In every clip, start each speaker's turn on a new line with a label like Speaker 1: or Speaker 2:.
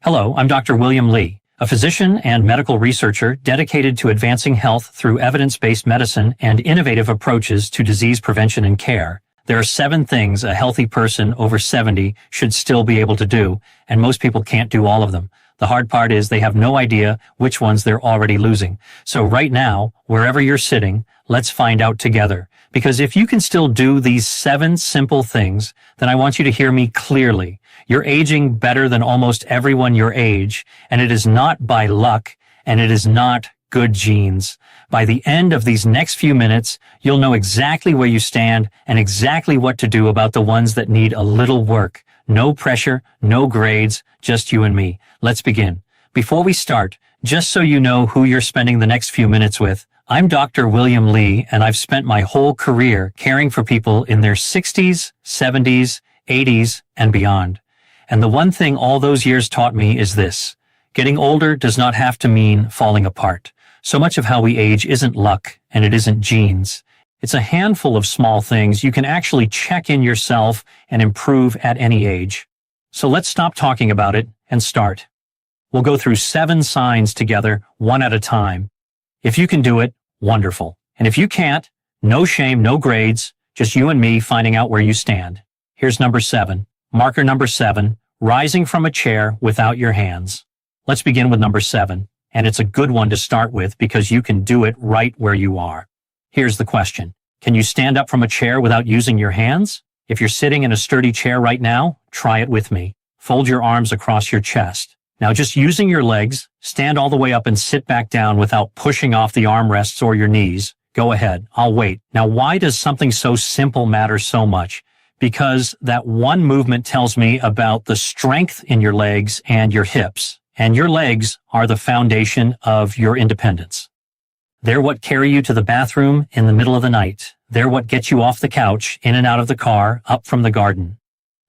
Speaker 1: Hello, I'm Dr. William Lee, a physician and medical researcher dedicated to advancing health through evidence-based medicine and innovative approaches to disease prevention and care. There are 7 things a healthy person over 70 should still be able to do, and most people can't do all of them. The hard part is they have no idea which ones they're already losing. So right now, wherever you're sitting, let's find out together. Because if you can still do these 7 simple things, then I want you to hear me clearly. You're aging better than almost everyone your age, and it is not by luck, and it is not good genes. By the end of these next few minutes, you'll know exactly where you stand and exactly what to do about the ones that need a little work. No pressure, no grades, just you and me. Let's begin. Before we start, just so you know who you're spending the next few minutes with, I'm Dr. William Lee, and I've spent my whole career caring for people in their 60s, 70s, 80s, and beyond. And the one thing all those years taught me is this: getting older does not have to mean falling apart. So much of how we age isn't luck, and it isn't genes. It's a handful of small things you can actually check in yourself and improve at any age. So let's stop talking about it and start. We'll go through 7 signs together, one at a time. If you can do it, wonderful. And if you can't, no shame, no grades, just you and me finding out where you stand. Here's number 7. Marker number 7, rising from a chair without your hands. Let's begin with number 7, and it's a good one to start with because you can do it right where you are. Here's the question. Can you stand up from a chair without using your hands? If you're sitting in a sturdy chair right now, try it with me. Fold your arms across your chest. Now just using your legs, stand all the way up and sit back down without pushing off the armrests or your knees. Go ahead, I'll wait. Now why does something so simple matter so much? Because that one movement tells me about the strength in your legs and your hips. And your legs are the foundation of your independence. They're what carry you to the bathroom in the middle of the night. They're what get you off the couch, in and out of the car, up from the garden.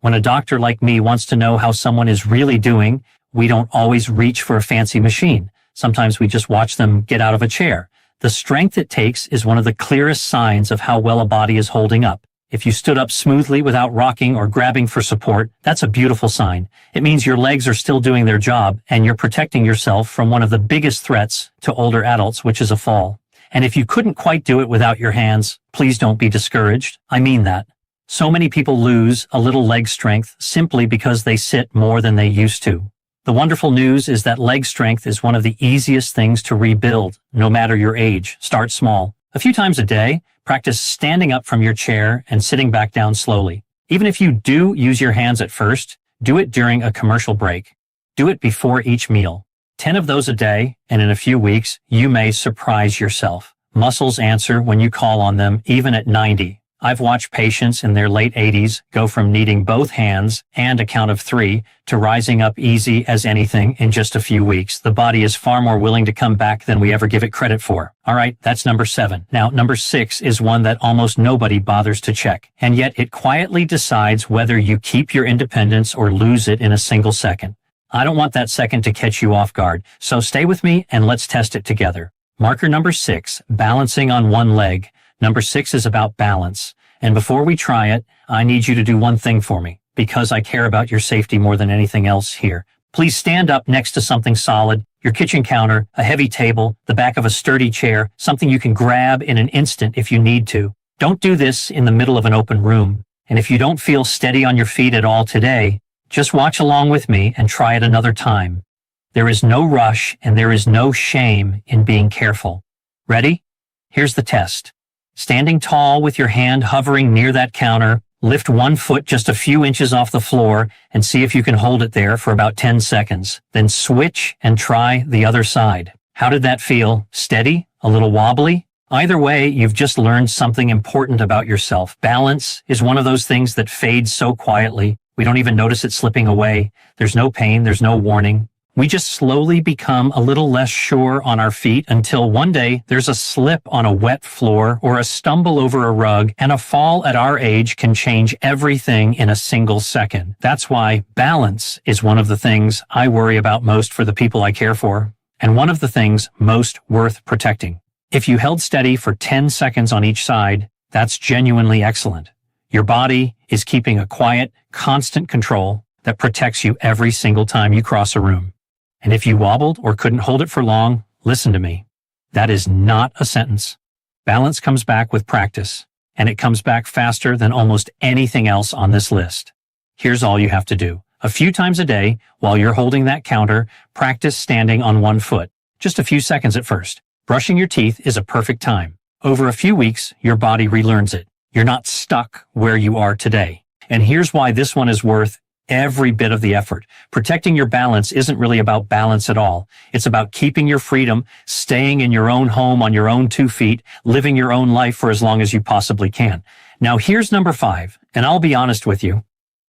Speaker 1: When a doctor like me wants to know how someone is really doing, we don't always reach for a fancy machine. Sometimes we just watch them get out of a chair. The strength it takes is one of the clearest signs of how well a body is holding up. If you stood up smoothly without rocking or grabbing for support, that's a beautiful sign. It means your legs are still doing their job and you're protecting yourself from one of the biggest threats to older adults, which is a fall. And if you couldn't quite do it without your hands, please don't be discouraged. I mean that. So many people lose a little leg strength simply because they sit more than they used to. The wonderful news is that leg strength is one of the easiest things to rebuild, no matter your age. Start small. A few times a day, practice standing up from your chair and sitting back down slowly. Even if you do use your hands at first, do it during a commercial break. Do it before each meal. 10 of those a day, and in a few weeks, you may surprise yourself. Muscles answer when you call on them, even at 90. I've watched patients in their late 80s go from needing both hands and a count of 3 to rising up easy as anything in just a few weeks. The body is far more willing to come back than we ever give it credit for. All right, that's number 7. Now, number 6 is one that almost nobody bothers to check, and yet it quietly decides whether you keep your independence or lose it in a single second. I don't want that second to catch you off guard, so stay with me and let's test it together. Marker number 6, balancing on one leg. Number 6 is about balance. And before we try it, I need you to do one thing for me, because I care about your safety more than anything else here. Please stand up next to something solid, your kitchen counter, a heavy table, the back of a sturdy chair, something you can grab in an instant if you need to. Don't do this in the middle of an open room. And if you don't feel steady on your feet at all today, just watch along with me and try it another time. There is no rush and there is no shame in being careful. Ready? Here's the test. Standing tall with your hand hovering near that counter, lift one foot just a few inches off the floor and see if you can hold it there for about 10 seconds. Then switch and try the other side. How did that feel? Steady? A little wobbly? Either way, you've just learned something important about yourself. Balance is one of those things that fades so quietly, we don't even notice it slipping away. There's no pain, there's no warning. We just slowly become a little less sure on our feet until one day there's a slip on a wet floor or a stumble over a rug, and a fall at our age can change everything in a single second. That's why balance is one of the things I worry about most for the people I care for, and one of the things most worth protecting. If you held steady for 10 seconds on each side, that's genuinely excellent. Your body is keeping a quiet, constant control. that protects you every single time you cross a room. And if you wobbled or couldn't hold it for long, listen to me. That is not a sentence. Balance comes back with practice, and it comes back faster than almost anything else on this list. Here's all you have to do. A few times a day, while you're holding that counter, practice standing on one foot. Just a few seconds at first. Brushing your teeth is a perfect time. Over a few weeks, your body relearns it. You're not stuck where you are today. And here's why this one is worth every bit of the effort. Protecting your balance isn't really about balance at all. It's about keeping your freedom, staying in your own home on your own 2 feet, living your own life for as long as you possibly can. Now here's number 5, and I'll be honest with you.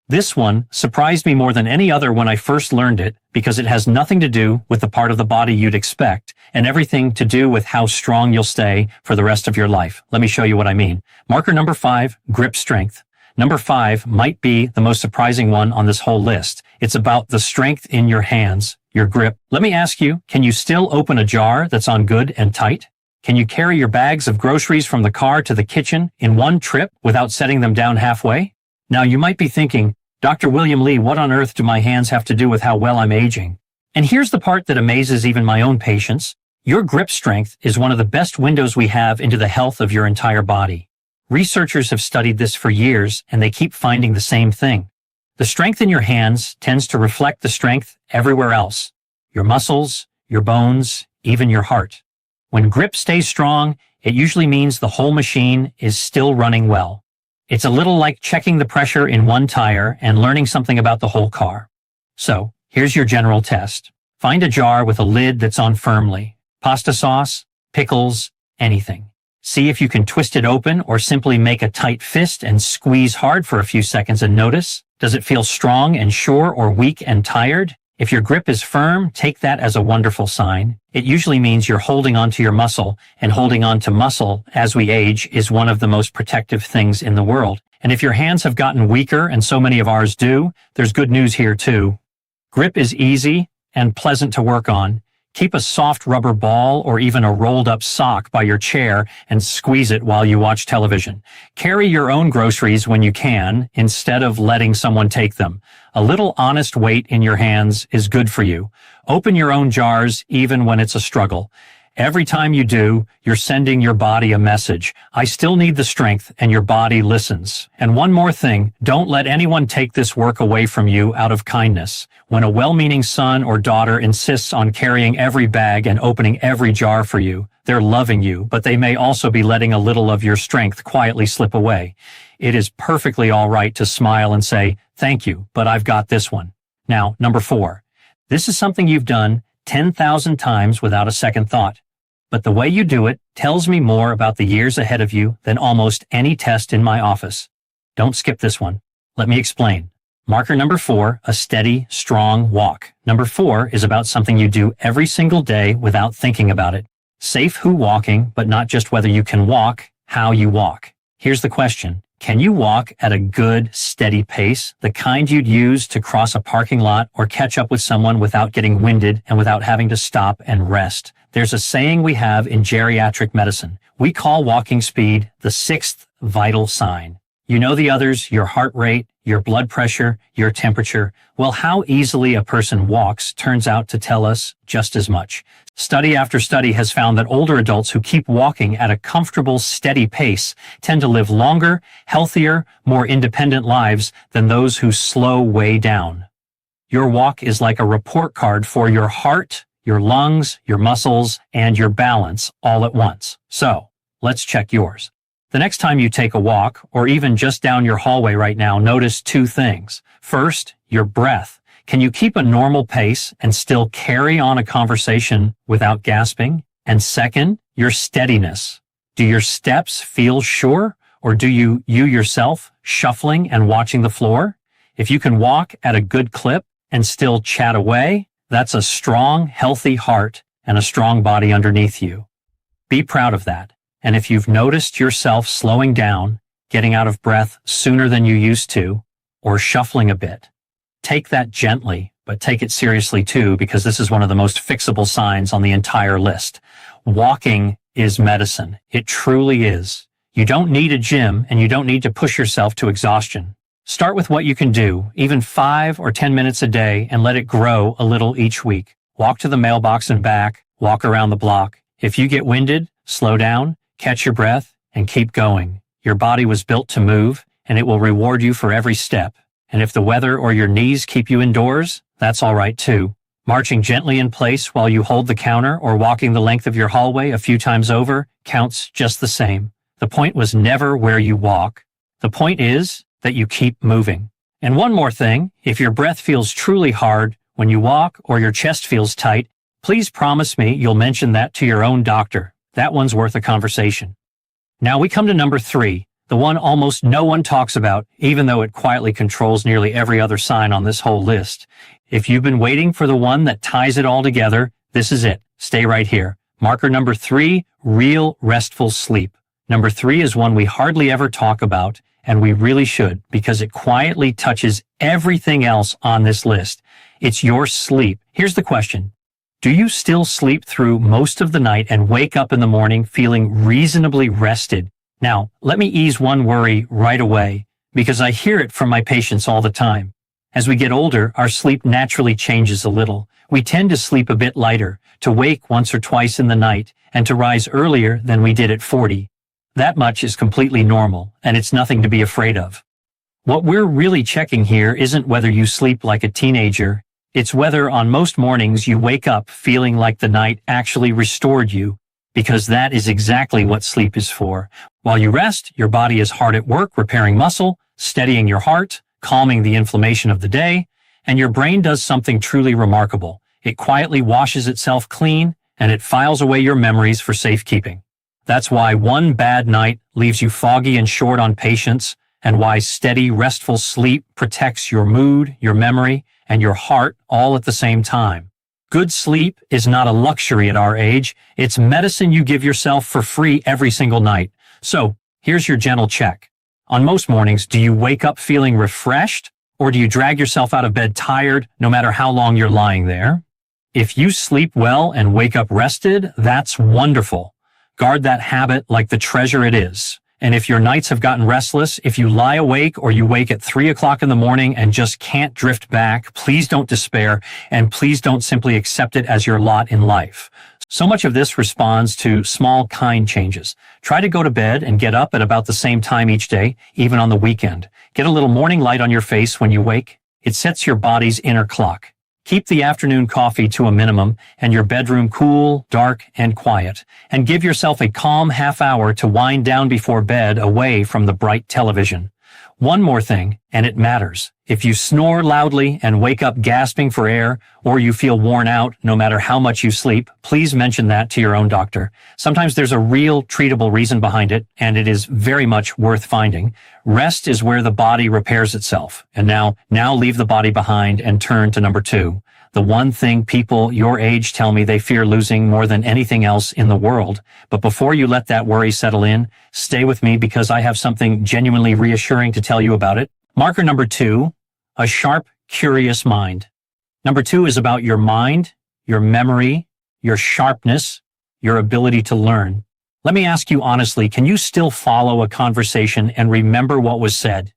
Speaker 1: This one surprised me more than any other when I first learned it because it has nothing to do with the part of the body you'd expect and everything to do with how strong you'll stay for the rest of your life. Let me show you what I mean. Marker number 5, grip strength. Number 5 might be the most surprising one on this whole list. It's about the strength in your hands, your grip. Let me ask you, can you still open a jar that's on good and tight? Can you carry your bags of groceries from the car to the kitchen in one trip without setting them down halfway? Now you might be thinking, Dr. William Lee, what on earth do my hands have to do with how well I'm aging? And here's the part that amazes even my own patients. Your grip strength is one of the best windows we have into the health of your entire body. Researchers have studied this for years, and they keep finding the same thing. The strength in your hands tends to reflect the strength everywhere else. Your muscles, your bones, even your heart. When grip stays strong, it usually means the whole machine is still running well. It's a little like checking the pressure in one tire and learning something about the whole car. So, here's your general test. Find a jar with a lid that's on firmly. Pasta sauce, pickles, anything. See if you can twist it open or simply make a tight fist and squeeze hard for a few seconds and notice. Does it feel strong and sure or weak and tired? If your grip is firm, take that as a wonderful sign. It usually means you're holding onto your muscle, and holding on to muscle as we age is one of the most protective things in the world. And if your hands have gotten weaker, and so many of ours do, there's good news here too. Grip is easy and pleasant to work on. Keep a soft rubber ball or even a rolled up sock by your chair and squeeze it while you watch television. Carry your own groceries when you can instead of letting someone take them. A little honest weight in your hands is good for you. Open your own jars even when it's a struggle. Every time you do, you're sending your body a message. I still need the strength, and your body listens. And one more thing, don't let anyone take this work away from you out of kindness. When a well-meaning son or daughter insists on carrying every bag and opening every jar for you, they're loving you, but they may also be letting a little of your strength quietly slip away. It is perfectly all right to smile and say, "Thank you, but I've got this one." Now, number 4. This is something you've done 10,000 times without a second thought. But the way you do it tells me more about the years ahead of you than almost any test in my office. Don't skip this one. Let me explain. Marker number 4, a steady, strong walk. Number 4 is about something you do every single day without thinking about it. Safe who walking, but not just whether you can walk, how you walk. Here's the question. Can you walk at a good, steady pace, the kind you'd use to cross a parking lot or catch up with someone without getting winded and without having to stop and rest? There's a saying we have in geriatric medicine. We call walking speed the 6th vital sign. You know the others, your heart rate, your blood pressure, your temperature. Well, how easily a person walks turns out to tell us just as much. Study after study has found that older adults who keep walking at a comfortable, steady pace tend to live longer, healthier, more independent lives than those who slow way down. Your walk is like a report card for your heart, your lungs, your muscles, and your balance all at once. So, let's check yours. The next time you take a walk, or even just down your hallway right now, notice 2 things. First, your breath. Can you keep a normal pace and still carry on a conversation without gasping? And second, your steadiness. Do your steps feel sure, or do you yourself shuffling and watching the floor? If you can walk at a good clip and still chat away, that's a strong, healthy heart and a strong body underneath you. Be proud of that. And if you've noticed yourself slowing down, getting out of breath sooner than you used to, or shuffling a bit, take that gently, but take it seriously too, because this is one of the most fixable signs on the entire list. Walking is medicine. It truly is. You don't need a gym, and you don't need to push yourself to exhaustion. Start with what you can do, even 5 or 10 minutes a day, and let it grow a little each week. Walk to the mailbox and back, walk around the block. If you get winded, slow down, catch your breath, and keep going. Your body was built to move, and it will reward you for every step. And if the weather or your knees keep you indoors, that's all right too. Marching gently in place while you hold the counter or walking the length of your hallway a few times over counts just the same. The point was never where you walk. The point is that you keep moving. And one more thing, if your breath feels truly hard when you walk or your chest feels tight, please promise me you'll mention that to your own doctor. That one's worth a conversation. Now we come to number 3, the one almost no one talks about, even though it quietly controls nearly every other sign on this whole list. If you've been waiting for the one that ties it all together, this is it. Stay right here. Marker number 3, real restful sleep. Number 3 is one we hardly ever talk about, and we really should, because it quietly touches everything else on this list. It's your sleep. Here's the question. Do you still sleep through most of the night and wake up in the morning feeling reasonably rested? Now, let me ease one worry right away, because I hear it from my patients all the time. As we get older, our sleep naturally changes a little. We tend to sleep a bit lighter, to wake once or twice in the night, and to rise earlier than we did at 40. That much is completely normal, and it's nothing to be afraid of. What we're really checking here isn't whether you sleep like a teenager. It's whether on most mornings you wake up feeling like the night actually restored you, because that is exactly what sleep is for. While you rest, your body is hard at work repairing muscle, steadying your heart, calming the inflammation of the day, and your brain does something truly remarkable. It quietly washes itself clean, and it files away your memories for safekeeping. That's why one bad night leaves you foggy and short on patience, and why steady, restful sleep protects your mood, your memory, and your heart all at the same time. Good sleep is not a luxury at our age. It's medicine you give yourself for free every single night. So, here's your gentle check. On most mornings, do you wake up feeling refreshed, or do you drag yourself out of bed tired no matter how long you're lying there? If you sleep well and wake up rested, that's wonderful. Guard that habit like the treasure it is. And if your nights have gotten restless, if you lie awake or you wake at 3 o'clock in the morning and just can't drift back, please don't despair, and please don't simply accept it as your lot in life. So much of this responds to small, kind changes. Try to go to bed and get up at about the same time each day, even on the weekend. Get a little morning light on your face when you wake. It sets your body's inner clock. Keep the afternoon coffee to a minimum and your bedroom cool, dark, and quiet. And give yourself a calm half hour to wind down before bed away from the bright television. One more thing, and it matters. If you snore loudly and wake up gasping for air, or you feel worn out no matter how much you sleep, please mention that to your own doctor. Sometimes there's a real treatable reason behind it, and it is very much worth finding. Rest is where the body repairs itself. And now leave the body behind and turn to number 2. The one thing people your age tell me they fear losing more than anything else in the world. But before you let that worry settle in, stay with me because I have something genuinely reassuring to tell you about it. Marker number 2, a sharp, curious mind. Number 2 is about your mind, your memory, your sharpness, your ability to learn. Let me ask you honestly, can you still follow a conversation and remember what was said?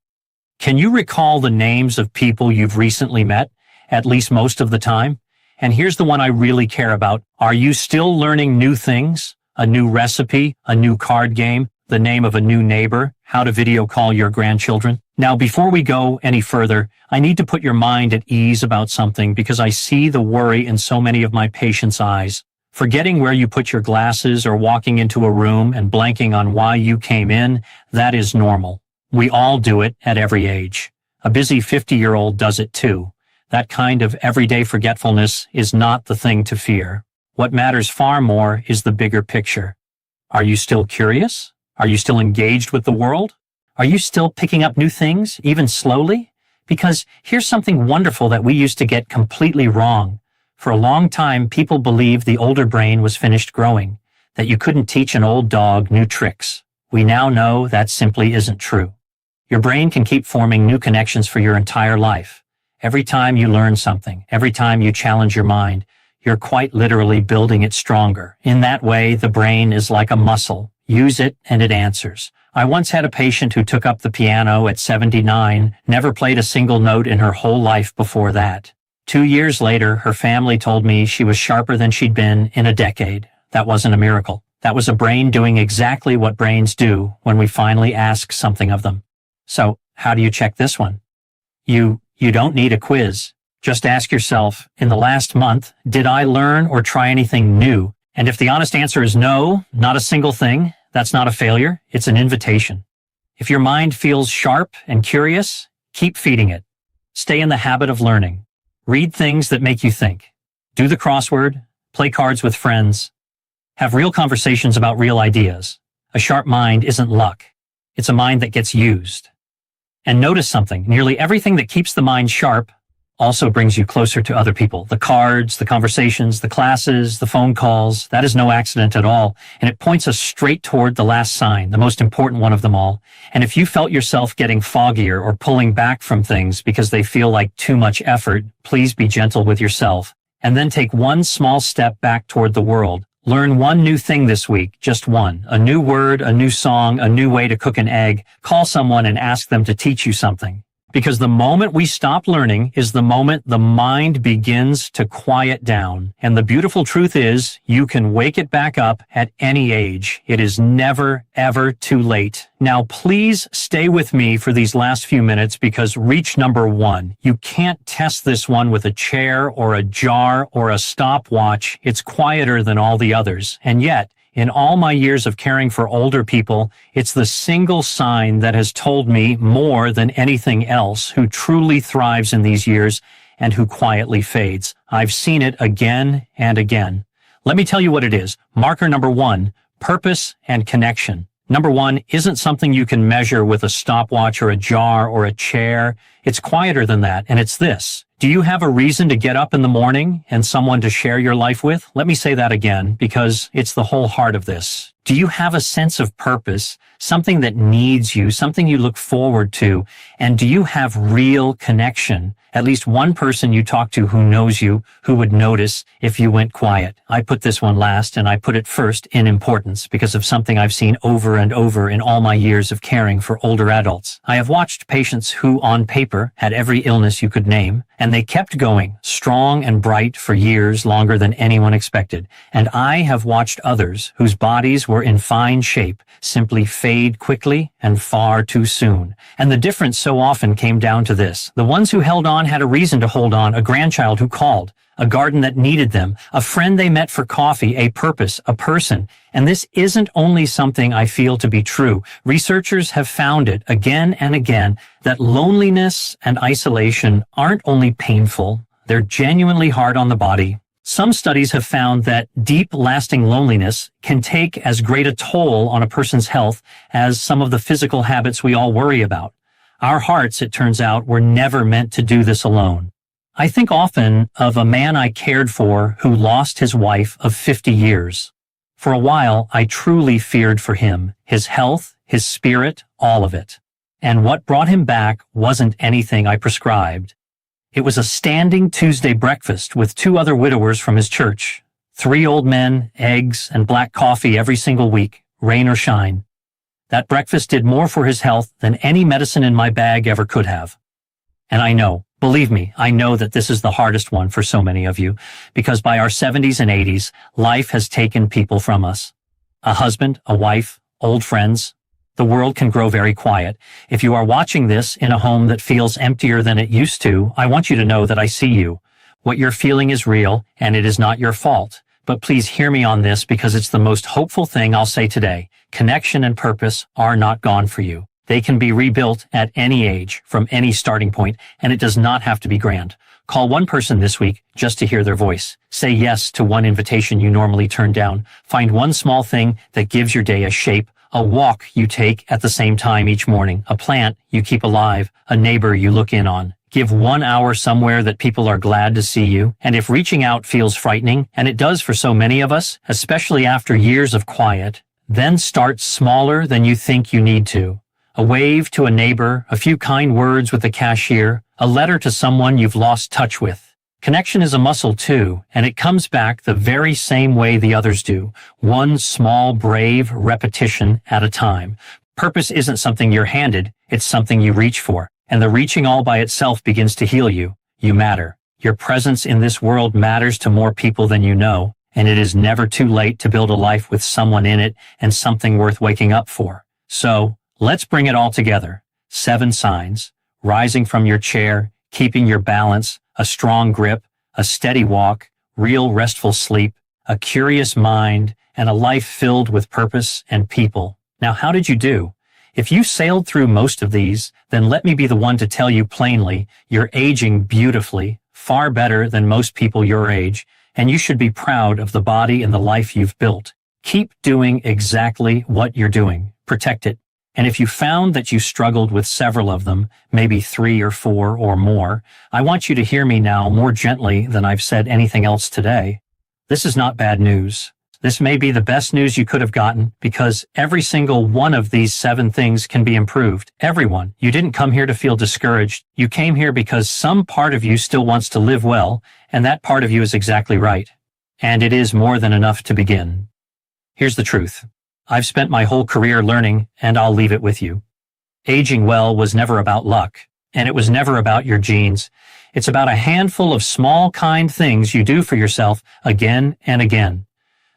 Speaker 1: Can you recall the names of people you've recently met, at least most of the time? And here's the one I really care about. Are you still learning new things? A new recipe, a new card game, the name of a new neighbor, how to video call your grandchildren? Now, before we go any further, I need to put your mind at ease about something because I see the worry in so many of my patients' eyes. Forgetting where you put your glasses or walking into a room and blanking on why you came in, that is normal. We all do it at every age. A busy 50-year-old does it too. That kind of everyday forgetfulness is not the thing to fear. What matters far more is the bigger picture. Are you still curious? Are you still engaged with the world? Are you still picking up new things, even slowly? Because here's something wonderful that we used to get completely wrong. For a long time, people believed the older brain was finished growing, that you couldn't teach an old dog new tricks. We now know that simply isn't true. Your brain can keep forming new connections for your entire life. Every time you learn something, every time you challenge your mind, you're quite literally building it stronger. In that way, the brain is like a muscle. Use it and it answers. I once had a patient who took up the piano at 79, never played a single note in her whole life before that. 2 years later, her family told me she was sharper than she'd been in a decade. That wasn't a miracle. That was a brain doing exactly what brains do when we finally ask something of them. So, how do you check this one? You don't need a quiz. Just ask yourself, in the last month, did I learn or try anything new? And if the honest answer is no, not a single thing, that's not a failure, it's an invitation. If your mind feels sharp and curious, keep feeding it. Stay in the habit of learning. Read things that make you think. Do the crossword. Play cards with friends. Have real conversations about real ideas. A sharp mind isn't luck. It's a mind that gets used. And notice something. Nearly everything that keeps the mind sharp also brings you closer to other people. The cards, the conversations, the classes, the phone calls, that is no accident at all. And it points us straight toward the last sign, the most important one of them all. And if you felt yourself getting foggier or pulling back from things because they feel like too much effort, please be gentle with yourself. And then take one small step back toward the world. Learn one new thing this week, just one. A new word, a new song, a new way to cook an egg. Call someone and ask them to teach you something. Because the moment we stop learning is the moment the mind begins to quiet down. And the beautiful truth is, you can wake it back up at any age. It is never, ever too late. Now, please stay with me for these last few minutes because reach number 1. You can't test this one with a chair or a jar or a stopwatch. It's quieter than all the others. And yet, in all my years of caring for older people, it's the single sign that has told me more than anything else who truly thrives in these years and who quietly fades. I've seen it again and again. Let me tell you what it is. Marker number 1, purpose and connection. Number 1 isn't something you can measure with a stopwatch or a jar or a chair. It's quieter than that, and it's this. Do you have a reason to get up in the morning and someone to share your life with? Let me say that again, because it's the whole heart of this. Do you have a sense of purpose, something that needs you, something you look forward to? And do you have real connection? At least one person you talk to who knows you, who would notice if you went quiet. I put this one last, and I put it first in importance because of something I've seen over and over in all my years of caring for older adults. I have watched patients who, on paper, had every illness you could name, and they kept going, strong and bright for years longer than anyone expected. And I have watched others whose bodies were in fine shape simply fade quickly and far too soon. And the difference so often came down to this. The ones who held on had a reason to hold on, a grandchild who called, a garden that needed them, a friend they met for coffee, a purpose, a person. And this isn't only something I feel to be true. Researchers have found it again and again that loneliness and isolation aren't only painful, they're genuinely hard on the body. Some studies have found that deep, lasting loneliness can take as great a toll on a person's health as some of the physical habits we all worry about. Our hearts, it turns out, were never meant to do this alone. I think often of a man I cared for who lost his wife of 50 years. For a while, I truly feared for him, his health, his spirit, all of it. And what brought him back wasn't anything I prescribed. It was a standing Tuesday breakfast with 2 other widowers from his church. 3 old men, eggs, and black coffee every single week, rain or shine. That breakfast did more for his health than any medicine in my bag ever could have. And I know, believe me, I know that this is the hardest one for so many of you, because by our 70s and 80s, life has taken people from us. A husband, a wife, old friends. The world can grow very quiet. If you are watching this in a home that feels emptier than it used to, I want you to know that I see you. What you're feeling is real, and it is not your fault. But please hear me on this because it's the most hopeful thing I'll say today. Connection and purpose are not gone for you. They can be rebuilt at any age, from any starting point, and it does not have to be grand. Call one person this week just to hear their voice. Say yes to one invitation you normally turn down. Find one small thing that gives your day a shape. A walk you take at the same time each morning, a plant you keep alive, a neighbor you look in on. Give 1 hour somewhere that people are glad to see you. And if reaching out feels frightening, and it does for so many of us, especially after years of quiet, then start smaller than you think you need to. A wave to a neighbor, a few kind words with the cashier, a letter to someone you've lost touch with. Connection is a muscle too, and it comes back the very same way the others do. One small, brave repetition at a time. Purpose isn't something you're handed, it's something you reach for. And the reaching all by itself begins to heal you. You matter. Your presence in this world matters to more people than you know, and it is never too late to build a life with someone in it and something worth waking up for. So, let's bring it all together. 7 signs: rising from your chair, keeping your balance, a strong grip, a steady walk, real restful sleep, a curious mind, and a life filled with purpose and people. Now, how did you do? If you sailed through most of these, then let me be the one to tell you plainly, you're aging beautifully, far better than most people your age, and you should be proud of the body and the life you've built. Keep doing exactly what you're doing. Protect it. And if you found that you struggled with several of them, maybe 3 or 4 or more, I want you to hear me now more gently than I've said anything else today. This is not bad news. This may be the best news you could have gotten, because every single one of these 7 things can be improved. Everyone. You didn't come here to feel discouraged. You came here because some part of you still wants to live well, and that part of you is exactly right. And it is more than enough to begin. Here's the truth. I've spent my whole career learning, and I'll leave it with you. Aging well was never about luck, and it was never about your genes. It's about a handful of small, kind things you do for yourself again and again.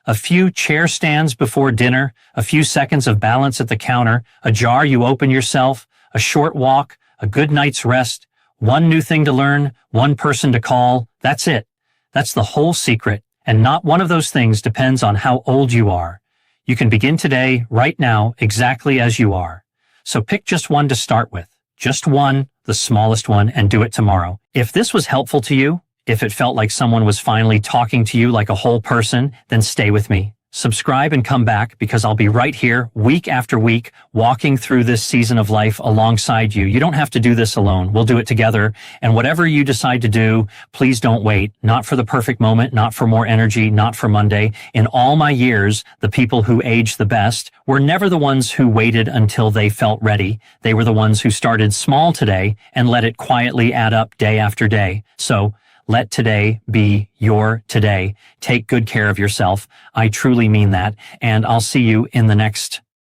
Speaker 1: A few chair stands before dinner, a few seconds of balance at the counter, a jar you open yourself, a short walk, a good night's rest, one new thing to learn, one person to call. That's it. That's the whole secret, and not one of those things depends on how old you are. You can begin today, right now, exactly as you are. So pick just one to start with. Just one, the smallest one, and do it tomorrow. If this was helpful to you, if it felt like someone was finally talking to you like a whole person, then stay with me. Subscribe and come back, because I'll be right here week after week walking through this season of life alongside you. You don't have to do this alone. We'll do it together. And whatever you decide to do, please don't wait. Not for the perfect moment, not for more energy, not for Monday. In all my years, the people who aged the best were never the ones who waited until they felt ready. They were the ones who started small today and let it quietly add up day after day. So, let today be your today. Take good care of yourself. I truly mean that. And I'll see you in the next